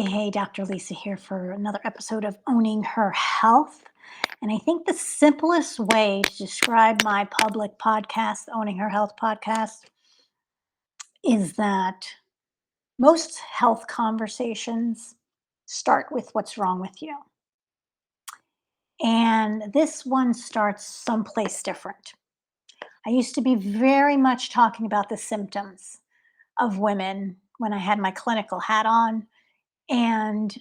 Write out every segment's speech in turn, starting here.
Hey, Dr. Lisa here for another episode of Owning Her Health. And I think the simplest way to describe my public podcast, Owning Her Health podcast, is that most health conversations start with what's wrong with you. And this one starts someplace different. I used to be very much talking about the symptoms of women when I had my clinical hat on and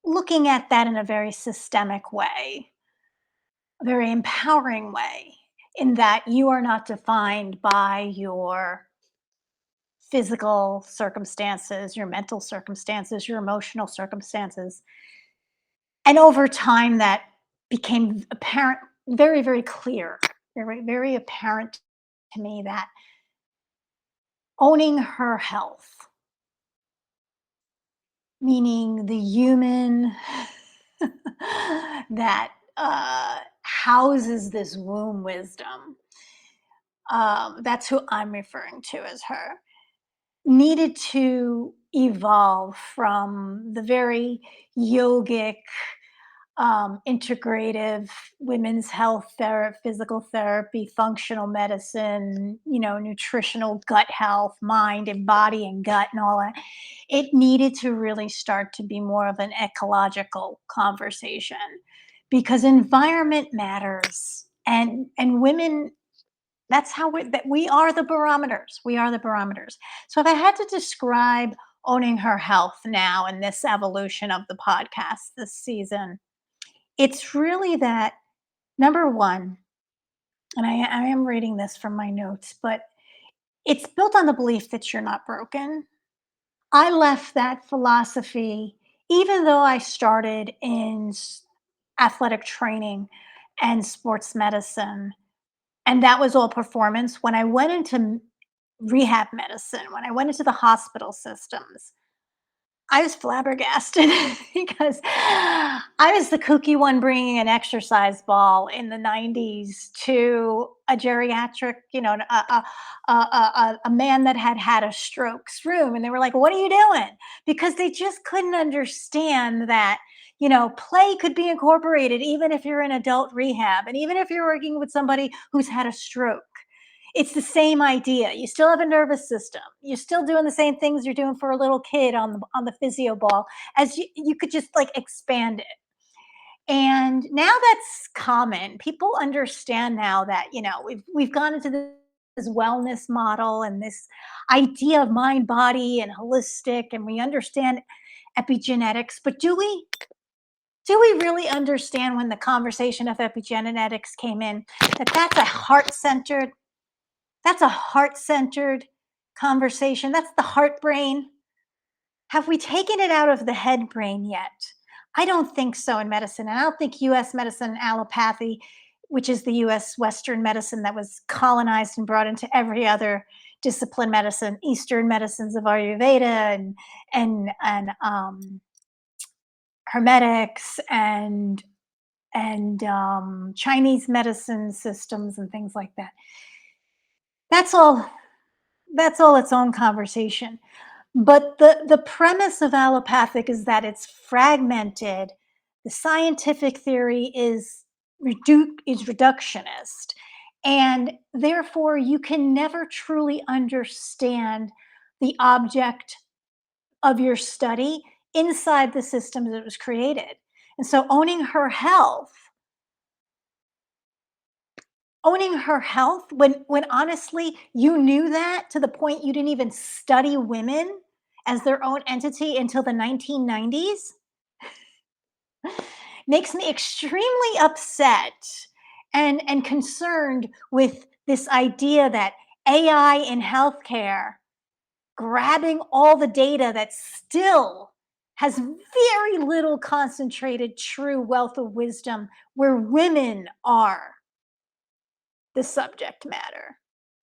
looking at that in a very systemic way, a very empowering way, in that you are not defined by your physical circumstances, your mental circumstances, your emotional circumstances. And over time, that became apparent, very, very clear, very, very apparent to me that owning her health, meaning the human that houses this womb wisdom, that's who I'm referring to as her, needed to evolve from the very yogic, integrative women's health therapy, physical therapy, functional medicine, nutritional gut health, mind and body and gut and all that. It needed to really start to be more of an ecological conversation because environment matters, and women, that's how we are the barometers. We are the barometers. So if I had to describe owning her health now in this evolution of the podcast this season, it's really that, number one, and I am reading this from my notes, but it's built on the belief that you're not broken. I left that philosophy, even though I started in athletic training and sports medicine, and that was all performance. When I went into rehab medicine, when I went into the hospital systems, I was flabbergasted because I was the kooky one bringing an exercise ball in the 90s to a geriatric, a man that had had a stroke's room. And they were like, "What are you doing?" Because they just couldn't understand that, play could be incorporated even if you're in adult rehab and even if you're working with somebody who's had a stroke. It's the same idea. You still have a nervous system. You're still doing the same things you're doing for a little kid on the physio ball, as you could just like expand it. And now that's common. People understand now that, we've gone into this wellness model and this idea of mind, body, and holistic, and we understand epigenetics. But do we? Do we really understand, when the conversation of epigenetics came in, that that's a heart centered conversation. That's the heart brain. Have we taken it out of the head brain yet? I don't think so in medicine. And I don't think US medicine, allopathy, which is the US Western medicine that was colonized and brought into every other discipline medicine, Eastern medicines of Ayurveda and Hermetics and Chinese medicine systems and things like that. That's all that's all its own conversation. But the premise of allopathic is that it's fragmented. The scientific theory is reductionist, and therefore you can never truly understand the object of your study inside the systems it was created. And so owning her health, when honestly you knew that to the point you didn't even study women as their own entity until the 1990s, makes me extremely upset and concerned with this idea that AI in healthcare grabbing all the data that still has very little concentrated true wealth of wisdom where women are the subject matter.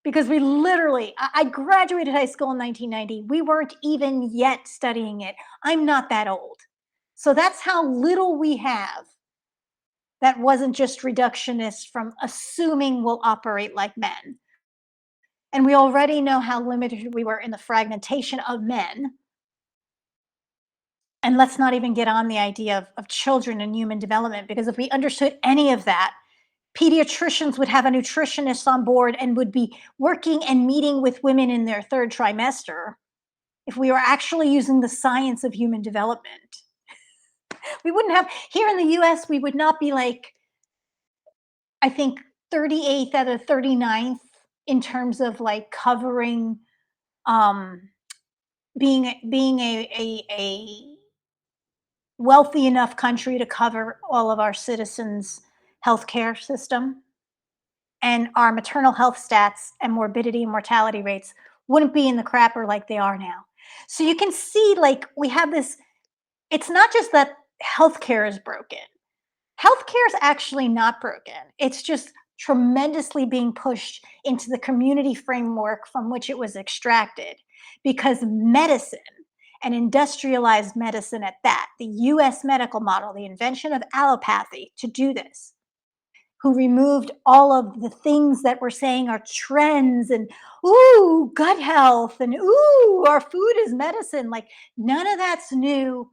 Because we literally, I graduated high school in 1990. We weren't even yet studying it. I'm not that old. So that's how little we have that wasn't just reductionist from assuming we'll operate like men. And we already know how limited we were in the fragmentation of men And let's not even get on the idea of children and human development, because if we understood any of that, pediatricians would have a nutritionist on board and would be working and meeting with women in their third trimester. If we were actually using the science of human development, we wouldn't have, here in the US, we would not be like, I think, 38th out of 39th in terms of like covering, um, being a wealthy enough country to cover all of our citizens' healthcare system, and our maternal health stats and morbidity and mortality rates wouldn't be in the crapper like they are now. So you can see, like, we have this, it's not just that healthcare is broken. Healthcare is actually not broken. It's just tremendously being pushed into the community framework from which it was extracted, because medicine, and industrialized medicine at that, the US medical model, the invention of allopathy to do this, who removed all of the things that we're saying are trends, and ooh, gut health, and ooh, our food is medicine. Like, none of that's new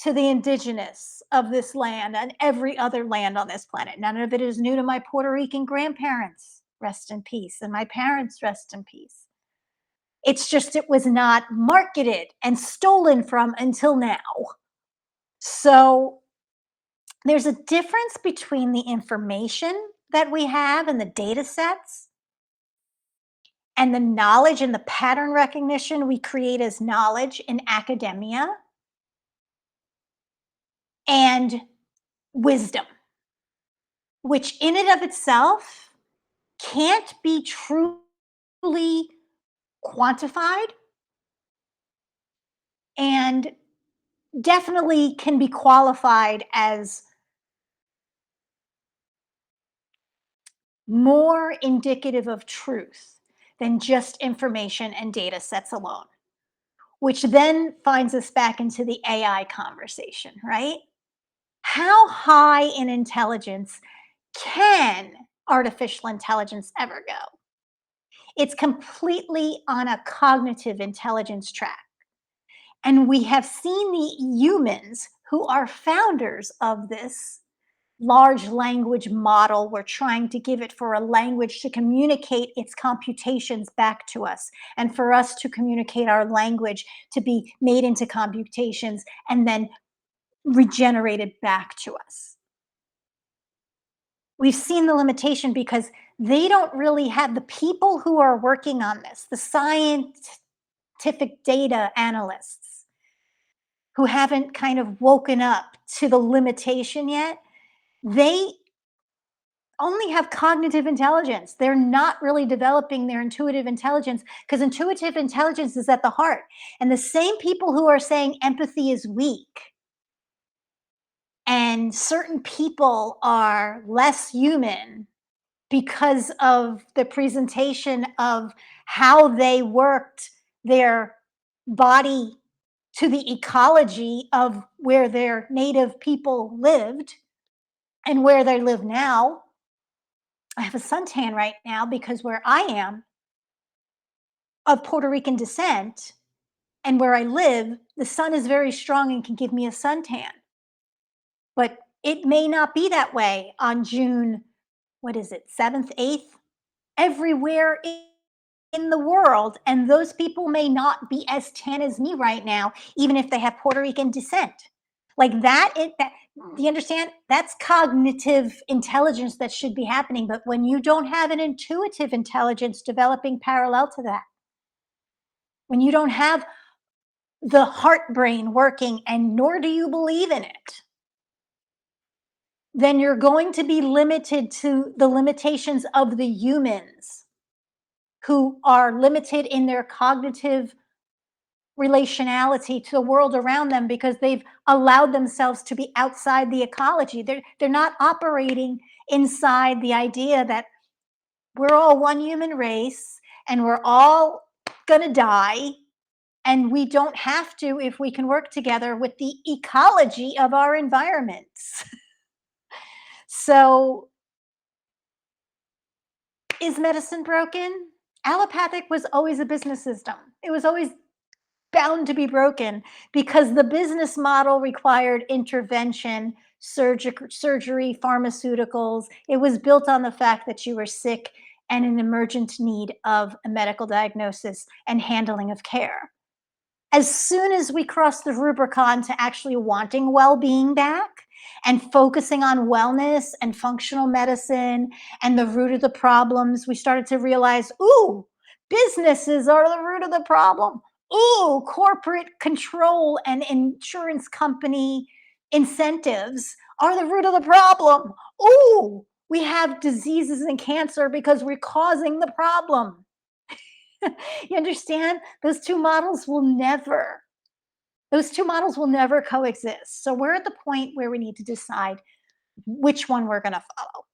to the indigenous of this land and every other land on this planet. None of it is new to my Puerto Rican grandparents, rest in peace, and my parents, rest in peace. It's just it was not marketed and stolen from until now. So there's a difference between the information that we have and the data sets and the knowledge and the pattern recognition we create as knowledge in academia and wisdom, which in and of itself can't be truly quantified and definitely can be qualified as more indicative of truth than just information and data sets alone, which then finds us back into the AI conversation, right? How high in intelligence can artificial intelligence ever go? It's completely on a cognitive intelligence track. And we have seen the humans who are founders of this large language model. We're trying to give it for a language to communicate its computations back to us, and for us to communicate our language to be made into computations and then regenerated back to us. We've seen the limitation because they don't really have the people who are working on this, the scientific data analysts who haven't kind of woken up to the limitation yet. They only have cognitive intelligence. They're not really developing their intuitive intelligence, because intuitive intelligence is at the heart. And the same people who are saying empathy is weak and certain people are less human because of the presentation of how they worked their body to the ecology of where their native people lived and where they live now. I have a suntan right now because where I am, of Puerto Rican descent, and where I live, the sun is very strong and can give me a suntan. But it may not be that way on June, what is it, 7th, 8th, everywhere in the world. And those people may not be as tan as me right now, even if they have Puerto Rican descent. Like that, you understand? That's cognitive intelligence that should be happening. But when you don't have an intuitive intelligence developing parallel to that, when you don't have the heart brain working and nor do you believe in it, then you're going to be limited to the limitations of the humans who are limited in their cognitive relationality to the world around them because they've allowed themselves to be outside the ecology. They're not operating inside the idea that we're all one human race and we're all gonna die, and we don't have to if we can work together with the ecology of our environments. So, is medicine broken? Allopathic was always a business system. It was always bound to be broken because the business model required intervention, surgery, pharmaceuticals. It was built on the fact that you were sick and in emergent need of a medical diagnosis and handling of care. As soon as we crossed the Rubicon to actually wanting well-being back and focusing on wellness and functional medicine and the root of the problems, we started to realize, ooh, businesses are the root of the problem. Ooh, corporate control and insurance company incentives are the root of the problem. Ooh, we have diseases and cancer because we're causing the problem. You understand? Those two models will never coexist. So we're at the point where we need to decide which one we're going to follow.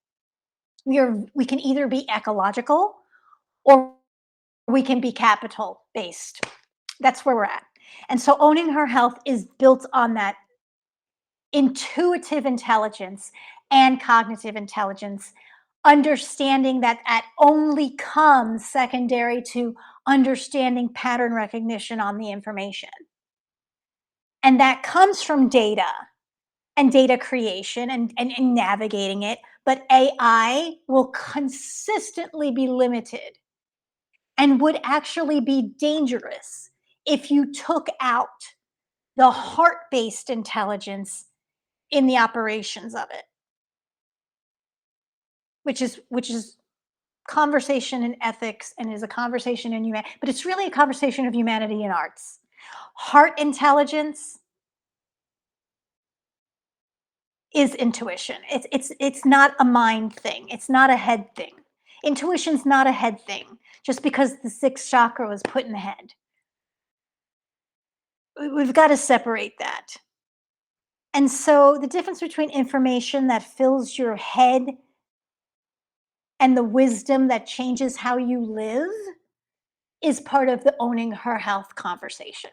We can either be ecological or we can be capital based. That's where we're at. And so owning her health is built on that intuitive intelligence and cognitive intelligence, understanding that that only comes secondary to understanding pattern recognition on the information. And that comes from data and data creation and navigating it. But AI will consistently be limited and would actually be dangerous if you took out the heart-based intelligence in the operations of it, which is conversation in ethics and is a conversation in humanity, but it's really a conversation of humanity and arts. Heart intelligence is intuition. It's not a mind thing. It's not a head thing. Intuition's not a head thing just because the sixth chakra was put in the head. We've got to separate that. And so the difference between information that fills your head and the wisdom that changes how you live is part of the owning her health conversation.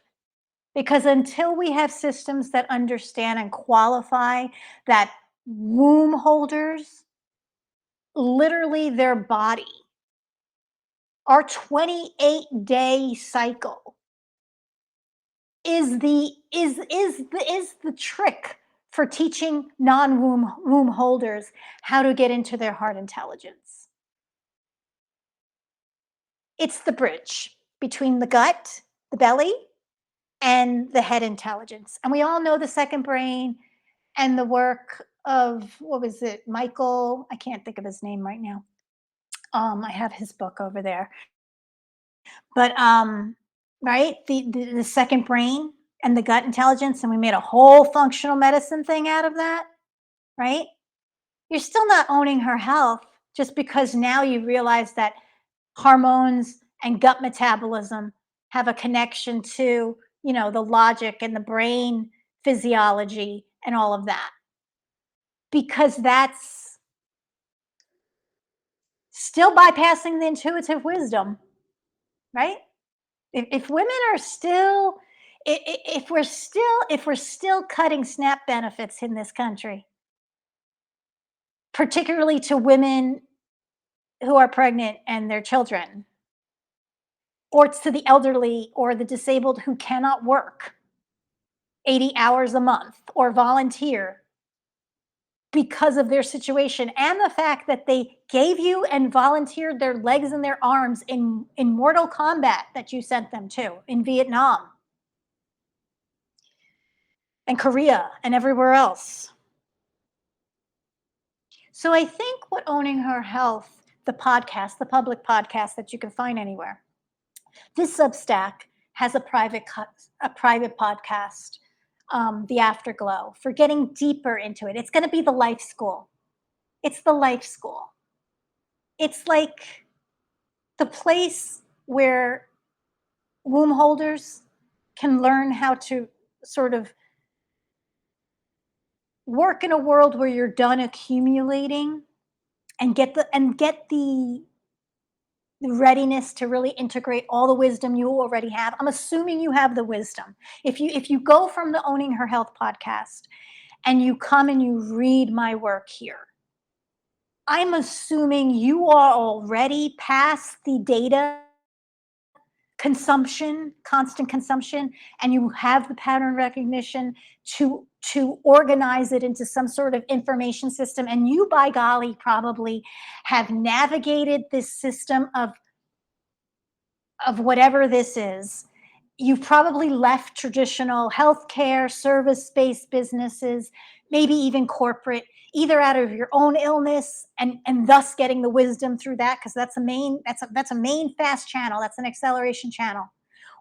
Because until we have systems that understand and qualify that womb holders, literally their body, our 28-day cycle is the trick for teaching non-womb holders how to get into their heart intelligence. It's the bridge between the gut, the belly, and the head intelligence. And we all know the second brain and the work of, what was it, Michael? I can't think of his name right now. I have his book over there. But right, the second brain and the gut intelligence, and we made a whole functional medicine thing out of that, right? You're still not owning her health just because now you realize that hormones and gut metabolism have a connection to, the logic and the brain physiology and all of that. Because that's still bypassing the intuitive wisdom, right? If women are still, if we're still cutting SNAP benefits in this country, particularly to women who are pregnant and their children, or to the elderly or the disabled who cannot work 80 hours a month or volunteer because of their situation, and the fact that they gave you and volunteered their legs and their arms in mortal combat that you sent them to in Vietnam and Korea and everywhere else. So I think what Owning Her Health, the podcast, the public podcast that you can find anywhere, this Substack has a private podcast, the Afterglow, for getting deeper into it. It's going to be the life school. It's the life school. It's like the place where womb holders can learn how to sort of work in a world where you're done accumulating and get the readiness to really integrate all the wisdom you already have. I'm assuming you have the wisdom. If you go from the Owning Her Health podcast and you come and you read my work here, I'm assuming you are already past the data consumption, constant consumption, and you have the pattern recognition to organize it into some sort of information system, and you, by golly, probably have navigated this system of whatever this is. You've probably left traditional healthcare, service-based businesses, maybe even corporate, either out of your own illness and thus getting the wisdom through that, because that's a main fast channel, that's an acceleration channel,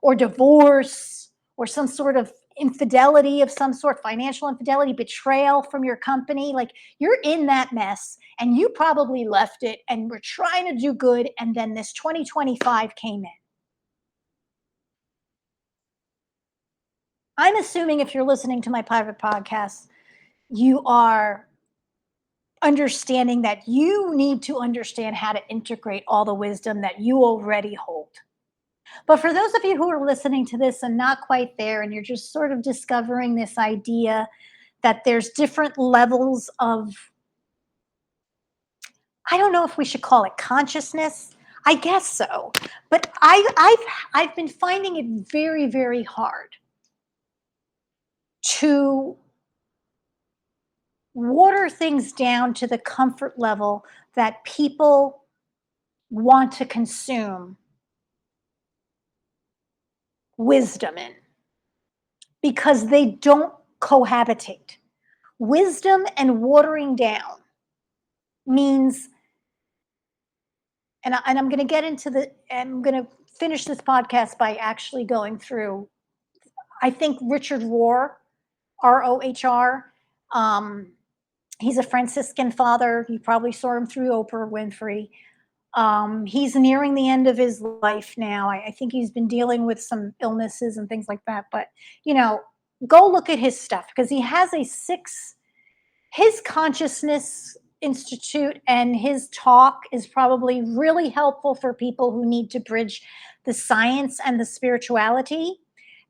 or divorce, or some sort of infidelity of some sort, financial infidelity, betrayal from your company. Like, you're in that mess and you probably left it and were trying to do good, and then this 2025 came in. I'm assuming if you're listening to my private podcast, you are understanding that you need to understand how to integrate all the wisdom that you already hold. But for those of you who are listening to this and not quite there, and you're just sort of discovering this idea that there's different levels of, I don't know if we should call it consciousness. I guess so. But I've been finding it very, very hard to water things down to the comfort level that people want to consume wisdom in, because they don't cohabitate. Wisdom and watering down means, and I'm going to get into I'm going to finish this podcast by actually going through, I think Richard Rohr, Rohr, he's a Franciscan father. You probably saw him through Oprah Winfrey. He's nearing the end of his life now. I think he's been dealing with some illnesses and things like that. But, go look at his stuff, because he has his Consciousness Institute, and his talk is probably really helpful for people who need to bridge the science and the spirituality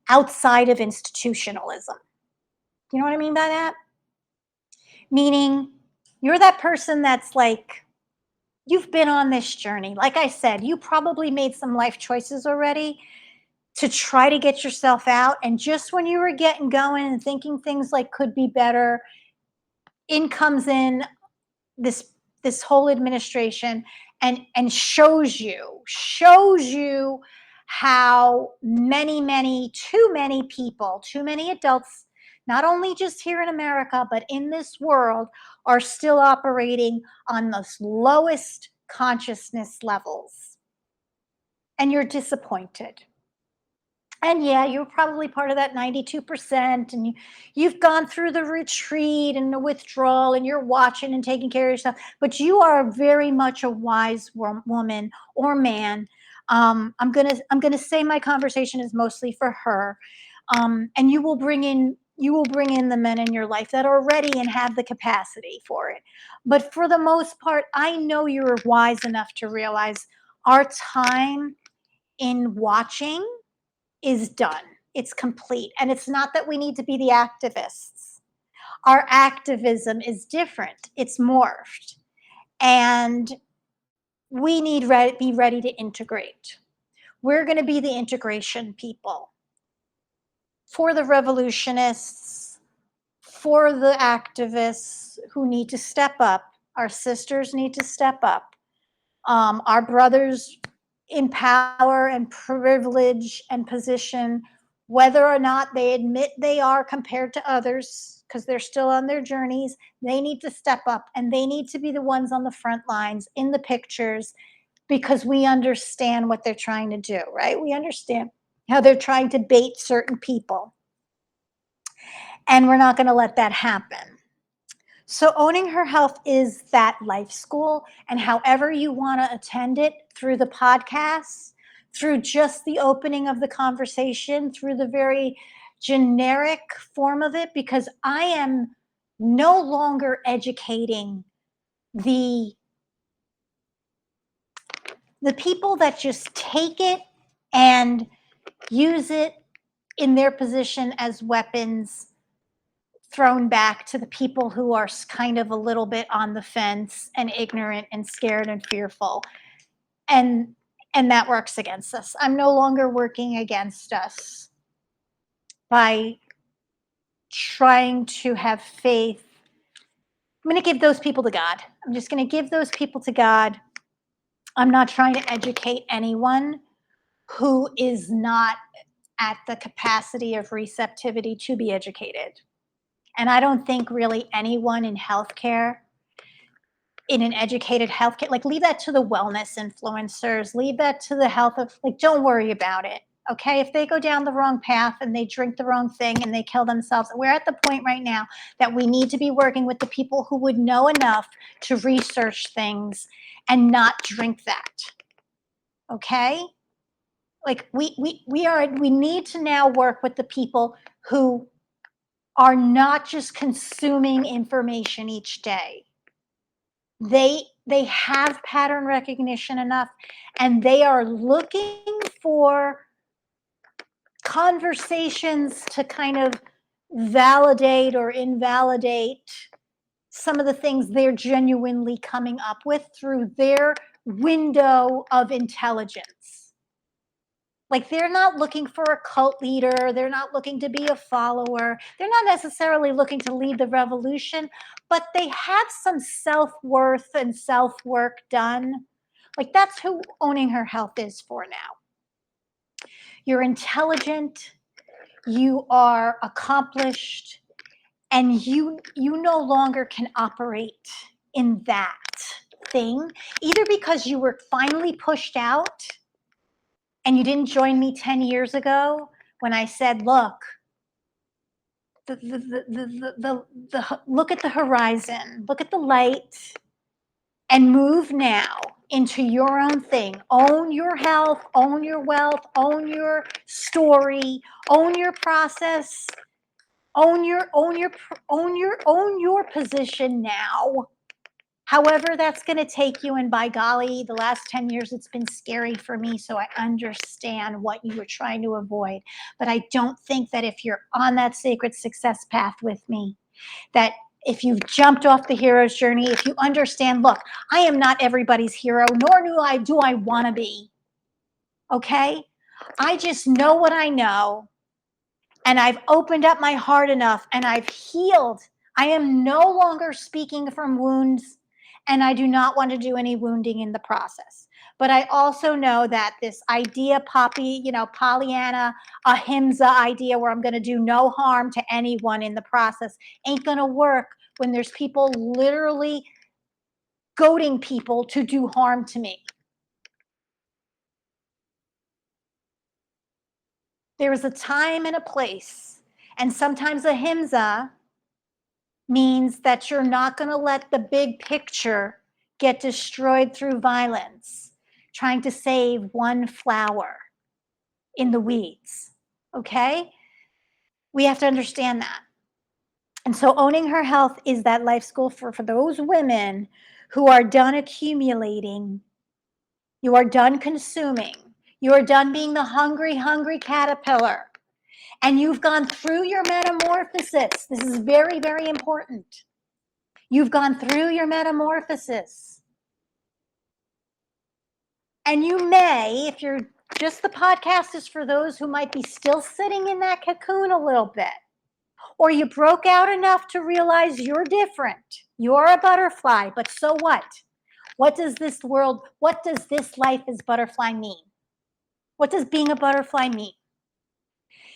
outside of institutionalism. You know what I mean by that? Meaning, you're that person that's like, you've been on this journey. Like I said, you probably made some life choices already to try to get yourself out. And just when you were getting going and thinking things like could be better, in comes in this whole administration and shows you how too many people, too many adults, not only just here in America, but in this world, are still operating on the lowest consciousness levels. And you're disappointed. And yeah, you're probably part of that 92%, and you've gone through the retreat and the withdrawal, and you're watching and taking care of yourself, but you are very much a wise woman or man. I'm gonna say my conversation is mostly for her, and you will bring in the men in your life that are ready and have the capacity for it. But for the most part, I know you're wise enough to realize our time in watching is done. It's complete. And it's not that we need to be the activists. Our activism is different. It's morphed. And we need to be ready to integrate. We're going to be the integration people. For the revolutionists, for the activists who need to step up, our sisters need to step up. Our brothers in power and privilege and position, whether or not they admit they are compared to others, because they're still on their journeys, they need to step up, and they need to be the ones on the front lines in the pictures, because we understand what they're trying to do, right? We understand how they're trying to bait certain people, and we're not going to let that happen. So owning her health is that life school, and however you want to attend it, through the podcast, through just the opening of the conversation, through the very generic form of it, because I am no longer educating the people that just take it and use it in their position as weapons thrown back to the people who are kind of a little bit on the fence and ignorant and scared and fearful. And And that works against us. I'm no longer working against us by trying to have faith. I'm going to give those people to God. I'm just going to give those people to God. I'm not trying to educate anyone who is not at the capacity of receptivity to be educated. And I don't think really anyone in healthcare, in an educated healthcare, like leave that to the wellness influencers, leave that to the health of, like, don't worry about it. Okay, if they go down the wrong path and they drink the wrong thing and they kill themselves, we're at the point right now that we need to be working with the people who would know enough to research things and not drink that. Okay? Like we need to now work with the people who are not just consuming information each day. They have pattern recognition enough, and they are looking for conversations to kind of validate or invalidate some of the things they're genuinely coming up with through their window of intelligence. Like, they're not looking for a cult leader. They're not looking to be a follower. They're not necessarily looking to lead the revolution, but they have some self-worth and self-work done. Like, that's who Owning Her Health is for now. You're intelligent, you are accomplished, and you no longer can operate in that thing, either because you were finally pushed out and you didn't join me 10 years ago when I said, look, look at the horizon, look at the light, and move now into your own thing. Own your health, own your wealth, own your story, own your process, own your position now. However that's going to take you, and by golly, the last 10 years it's been scary for me, so I understand what you were trying to avoid. But I don't think that if you're on that sacred success path with me, that if you've jumped off the hero's journey, if you understand, look, I am not everybody's hero, nor do I want to be. Okay? I just know what I know, and I've opened up my heart enough, and I've healed. I am no longer speaking from wounds, and I do not want to do any wounding in the process. But I also know that this idea, Pollyanna, ahimsa idea where I'm going to do no harm to anyone in the process ain't going to work when there's people literally goading people to do harm to me. There is a time and a place, and sometimes ahimsa means that you're not going to let the big picture get destroyed through violence, trying to save one flower in the weeds. Okay? We have to understand that. And so Owning Her Health is that life school for those women who are done accumulating, you are done consuming, you are done being the hungry, hungry caterpillar, and you've gone through your metamorphosis. This is very, very important. You've gone through your metamorphosis. And you may, if you're just, the podcast is for those who might be still sitting in that cocoon a little bit, or you broke out enough to realize you're different. You're a butterfly, but so what? What does this life as butterfly mean? What does being a butterfly mean?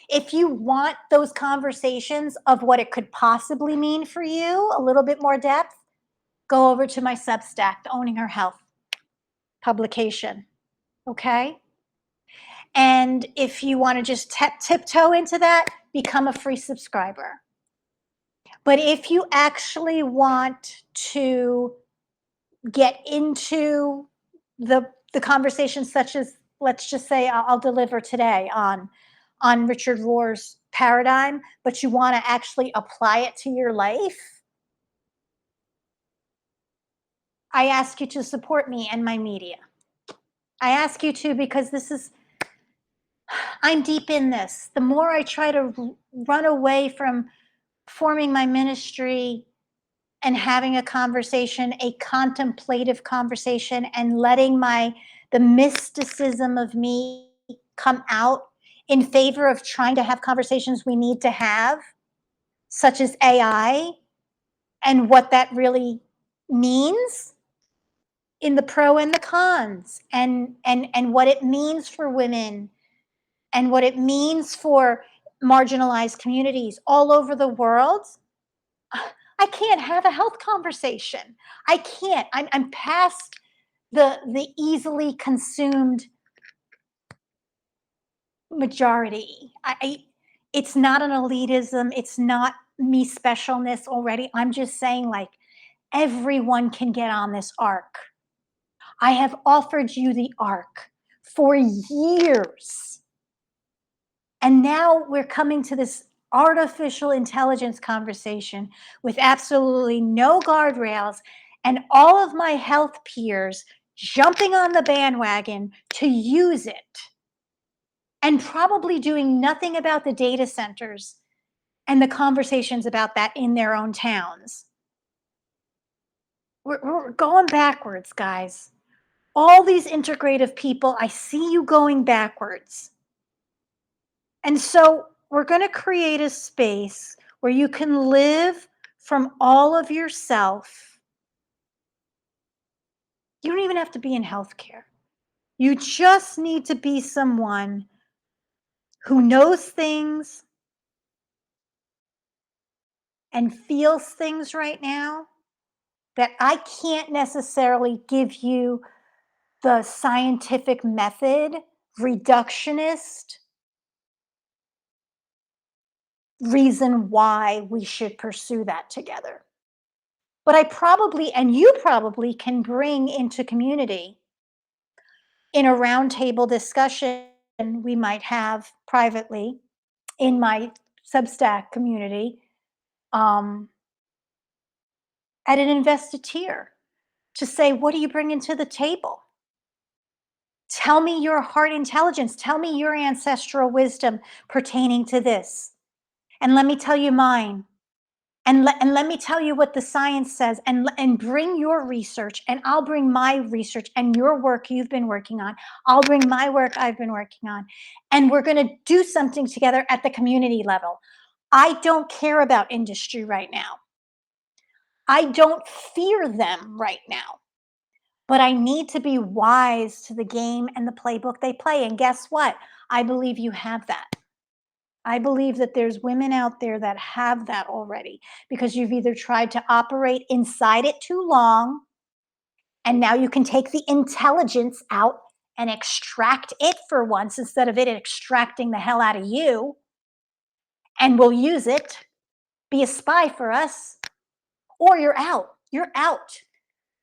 If you want those conversations of what it could possibly mean for you, a little bit more depth, go over to my Substack, the Owning Her Health publication, okay? And if you want to just tiptoe into that, become a free subscriber. But if you actually want to get into the conversations, such as, let's just say I'll deliver today on Richard Rohr's paradigm, but you want to actually apply it to your life, I ask you to support me and my media. I ask you to, because I'm deep in this. The more I try to run away from forming my ministry and having a conversation, a contemplative conversation, and letting my the mysticism of me come out in favor of trying to have conversations we need to have, such as AI and what that really means in the pro and the cons, and what it means for women, and what it means for marginalized communities all over the world. I can't have a health conversation. I can't. I'm past the easily consumed majority. It's not an elitism. It's not me specialness already. I'm just saying, like, everyone can get on this arc. I have offered you the arc for years. And now we're coming to this artificial intelligence conversation with absolutely no guardrails, and all of my health peers jumping on the bandwagon to use it, and probably doing nothing about the data centers and the conversations about that in their own towns. We're going backwards, guys. All these integrative people, I see you going backwards. And so we're going to create a space where you can live from all of yourself. You don't even have to be in healthcare. You just need to be someone who knows things and feels things right now that I can't necessarily give you the scientific method, reductionist reason why we should pursue that together. But I probably, and you probably, can bring into community in a roundtable discussion we might have privately in my Substack community, um, at an investiture, to say, what are you bringing to the table? Tell me your heart intelligence. Tell me your ancestral wisdom pertaining to this. And let me tell you mine. And let me tell you what the science says, and bring your research, and I'll bring my research and your work you've been working on. I'll bring my work I've been working on. And we're going to do something together at the community level. I don't care about industry right now. I don't fear them right now. But I need to be wise to the game and the playbook they play. And guess what? I believe you have that. I believe that there's women out there that have that already, because you've either tried to operate inside it too long, and now you can take the intelligence out and extract it for once instead of it extracting the hell out of you, and we'll use it, be a spy for us, or you're out. You're out.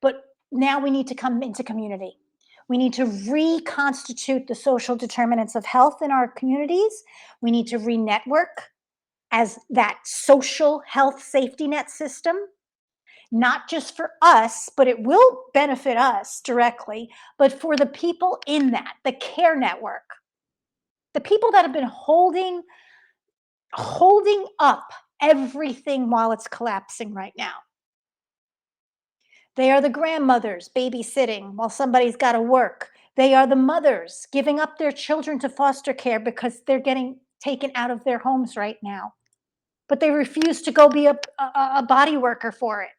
But now we need to come into community. We need to reconstitute the social determinants of health in our communities. We need to re-network as that social health safety net system, not just for us, but it will benefit us directly, but for the people in that, the care network, the people that have been holding up everything while it's collapsing right now. They are the grandmothers babysitting while somebody's got to work. They are the mothers giving up their children to foster care because they're getting taken out of their homes right now, but they refuse to go be a body worker for it.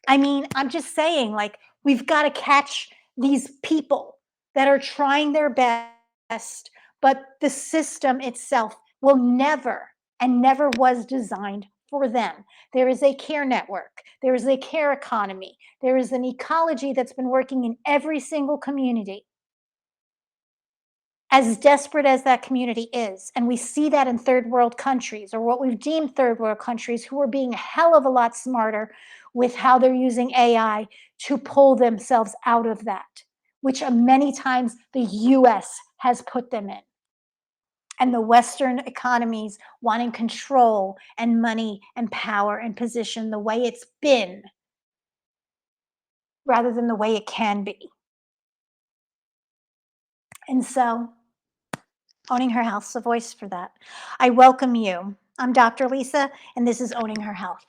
I mean, I'm just saying, like, we've got to catch these people that are trying their best, but the system itself will never, and never was designed for them. There is a care network. There is a care economy. There is an ecology that's been working in every single community, as desperate as that community is. And we see that in third world countries, or what we've deemed third world countries, who are being a hell of a lot smarter with how they're using AI to pull themselves out of that, which many times the US has put them in. And the Western economies wanting control and money and power and position the way it's been, rather than the way it can be. And so, Owning Her Health's a voice for that. I welcome you. I'm Dr. Lisa, and this is Owning Her Health.